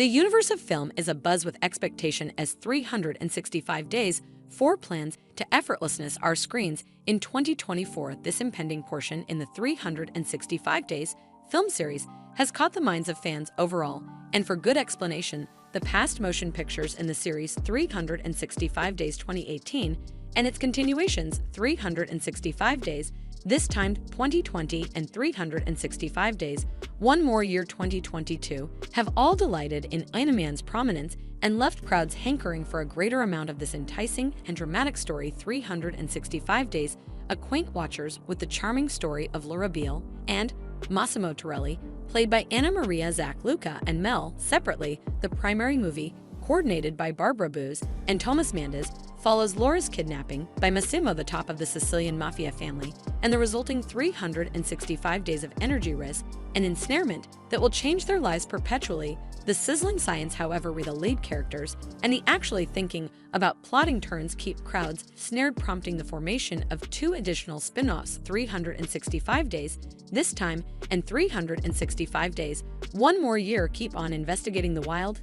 The universe of film is abuzz with expectation as 365 Days, 4 plans to effortlessness our screens in 2024. This impending portion in the 365 Days film series has caught the minds of fans overall, and for good explanation. The past motion pictures in the series 365 Days 2018 and its continuations 365 Days, this time 2020 and 365 Days, One More Year 2022, have all delighted in Animan's prominence and left crowds hankering for a greater amount of this enticing and dramatic story. 365 Days acquaint watchers with the charming story of Laura Beale and Massimo Torelli, played by Anna Maria Luca and Mel separately. The primary movie, coordinated by Barbara Booz and Thomas Mandes, follows Laura's kidnapping by Massimo, the top of the Sicilian mafia family, and the resulting 365 days of energy risk and ensnarement that will change their lives perpetually. The sizzling science, however, the lead characters and the actually thinking about plotting turns keep crowds snared, prompting the formation of 2 additional spin-offs, 365 Days this time and 365 Days One More Year, keep on investigating the wild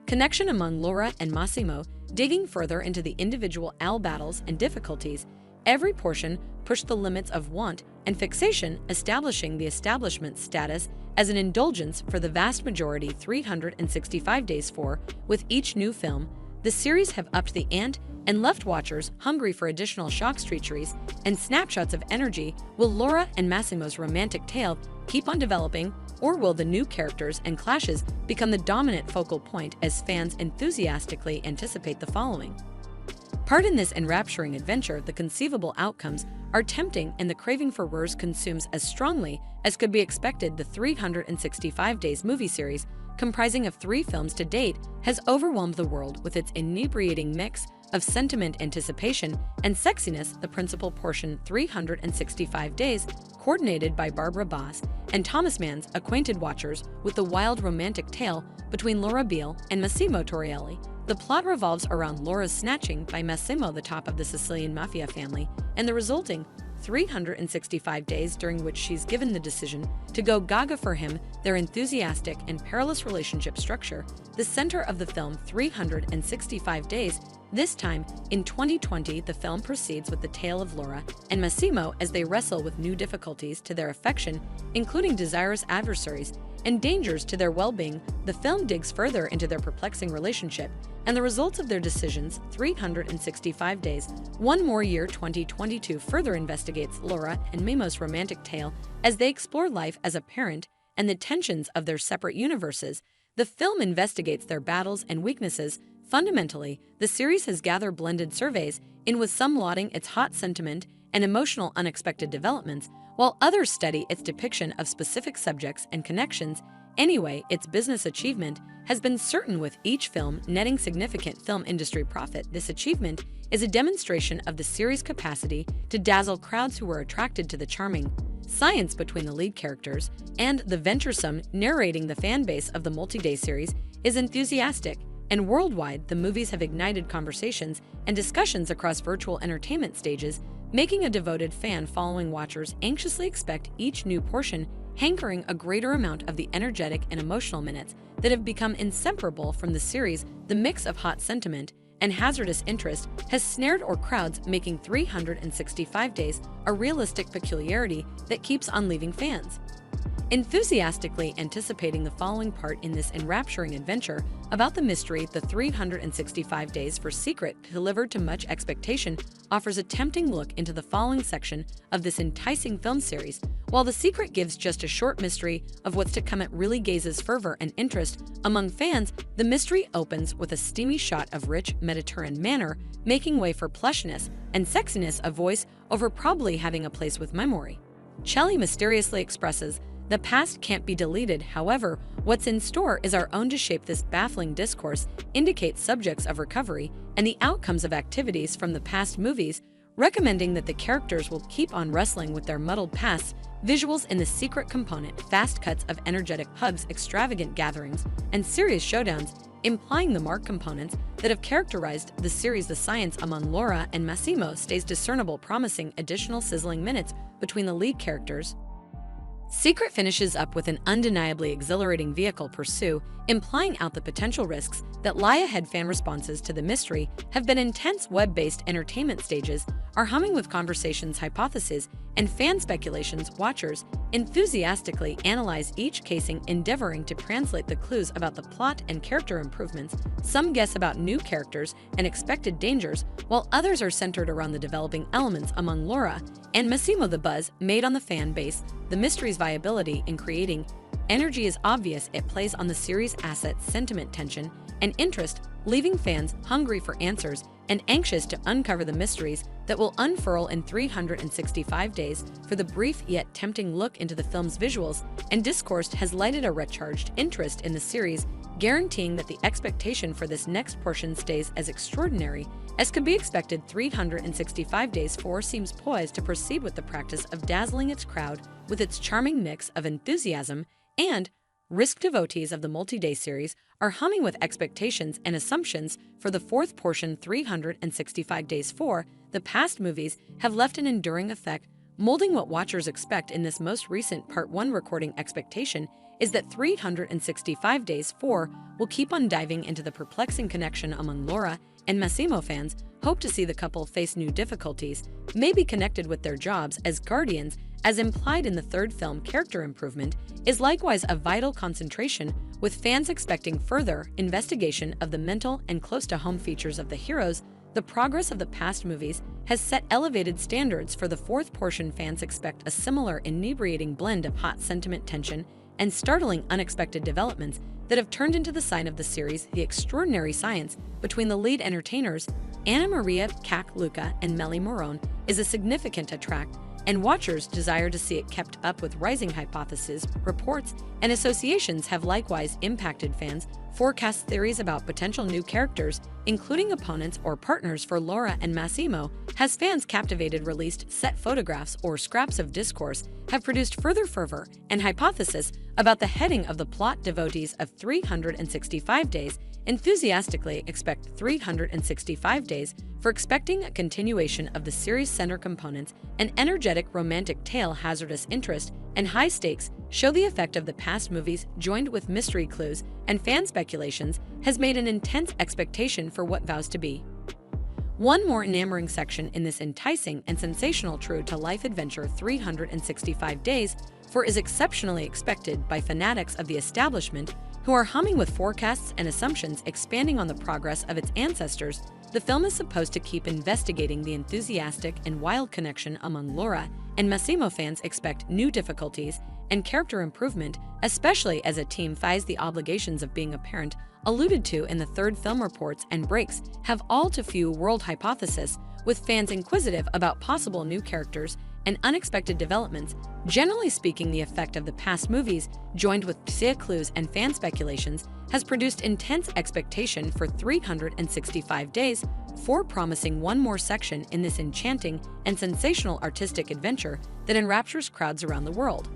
connection among Laura and Massimo, digging further into the individual battles and difficulties. Every portion pushed the limits of want and fixation, establishing the establishment status as an indulgence for the vast majority. 365 Days 4. With each new film, the series have upped the ante and left watchers hungry for additional shocks, treacheries, and snapshots of energy. Will Laura and Massimo's romantic tale keep on developing, or will the new characters and clashes become the dominant focal point as fans enthusiastically anticipate the following part in this enrapturing adventure? The conceivable outcomes are tempting, and the craving for worse consumes as strongly as could be expected. The 365 Days movie series, comprising of 3 films to date, has overwhelmed the world with its inebriating mix of sentiment, anticipation, and sexiness. The principal portion, 365 Days, coordinated by Barbara Booz and Thomas Mandes, acquainted watchers with the wild romantic tale between Laura Beale and Massimo Torelli. The plot revolves around Laura's snatching by Massimo, the top of the Sicilian mafia family, and the resulting 365 days during which she's given the decision to go gaga for him. Their enthusiastic and perilous relationship structure, the center of the film 365 Days. This time, in 2020, the film proceeds with the tale of Laura and Massimo as they wrestle with new difficulties to their affection, including desirous adversaries and dangers to their well-being. The film digs further into their perplexing relationship and the results of their decisions. 365 Days One More Year 2022 further investigates Laura and Massimo's romantic tale as they explore life as a parent and the tensions of their separate universes. The film investigates their battles and weaknesses. Fundamentally, the series has gathered blended surveys, in with some lauding its hot sentiment and emotional unexpected developments, while others study its depiction of specific subjects and connections. Anyway, its business achievement has been certain, with each film netting significant film industry profit. This achievement is a demonstration of the series' capacity to dazzle crowds who were attracted to the charming science between the lead characters, and the venturesome narrating. The fan base of the multi-day series is enthusiastic, and worldwide, the movies have ignited conversations and discussions across virtual entertainment stages, making a devoted fan following watchers anxiously expect each new portion, hankering a greater amount of the energetic and emotional minutes that have become inseparable from the series. The mix of hot sentiment and hazardous interest has snared crowds, making 365 Days a realistic peculiarity that keeps on leaving fans enthusiastically anticipating the following part in this enrapturing adventure about the mystery. The 365 Days for Secret, delivered to much expectation, offers a tempting look into the following section of this enticing film series. While The Secret gives just a short mystery of what's to come, it really gazes fervor and interest among fans. The mystery opens with a steamy shot of rich Mediterranean manner, making way for plushness and sexiness, a voice over probably having a place with memory. Shelley mysteriously expresses, "The past can't be deleted." However, what's in store is our own to shape this baffling discourse, indicate subjects of recovery and the outcomes of activities from the past movies, recommending that the characters will keep on wrestling with their muddled pasts. Visuals in The Secret component, fast cuts of energetic hugs, extravagant gatherings, and serious showdowns, implying the marked components that have characterized the series. The science among Laura and Massimo stays discernible, promising additional sizzling minutes between the lead characters. Secret finishes up with an undeniably exhilarating vehicle pursuit, implying out the potential risks that lie ahead. Fan responses to the mystery have been intense. Web-based entertainment stages are humming with conversations, hypotheses, and fan speculations. Watchers enthusiastically analyze each casing, endeavoring to translate the clues about the plot and character improvements. Some guess about new characters and expected dangers, while others are centered around the developing elements among Laura and Massimo. The buzz made on the fan base, the mystery's viability in creating energy is obvious. It plays on the series' assets, sentiment, tension, and interest, leaving fans hungry for answers and anxious to uncover the mysteries that will unfurl in 365 days. For the brief yet tempting look into the film's visuals and discourse has lighted a recharged interest in the series, guaranteeing that the expectation for this next portion stays as extraordinary as could be expected. 365 Days 4 seems poised to proceed with the practice of dazzling its crowd with its charming mix of enthusiasm and risk. Devotees of the multi-day series are humming with expectations and assumptions for the fourth portion. 365 Days 4, the past movies have left an enduring effect, molding what watchers expect in this most recent Part 1 recording. Expectation is that 365 Days 4 will keep on diving into the perplexing connection among Laura and Massimo. Fans hope to see the couple face new difficulties, may be connected with their jobs as guardians, as implied in the third film. Character improvement is likewise a vital concentration, with fans expecting further investigation of the mental and close-to-home features of the heroes. The progress of the past movies has set elevated standards for the fourth portion. Fans expect a similar inebriating blend of hot sentiment, tension, and startling unexpected developments that have turned into the sign of the series. The extraordinary science between the lead entertainers, Anna Maria Luca and Melly Morone, is a significant attract, and watchers desire to see it kept up. With rising hypotheses, reports, and associations have likewise impacted fans. Forecast theories about potential new characters, including opponents or partners for Laura and Massimo, has fans captivated. Released set photographs or scraps of discourse have produced further fervor and hypothesis about the heading of the plot. Devotees of 365 Days enthusiastically expect 365 Days for expecting a continuation of the series' center components. An energetic romantic tale, hazardous interest, and high stakes show the effect of the past movies, joined with mystery clues and fan speculations, has made an intense expectation for what vows to be one more enamoring section in this enticing and sensational true-to-life adventure. 365 Days 4 is exceptionally expected by fanatics of the establishment, who are humming with forecasts and assumptions expanding on the progress of its ancestors. The film is supposed to keep investigating the enthusiastic and wild connection among Laura and Massimo. Fans expect new difficulties and character improvement, especially as a team faces the obligations of being a parent, alluded to in the third film. Reports and breaks have all too few world hypothesis, with fans inquisitive about possible new characters and unexpected developments. Generally speaking, the effect of the past movies, joined with clues and fan speculations, has produced intense expectation for 365 Days 4, promising one more section in this enchanting and sensational artistic adventure that enraptures crowds around the world.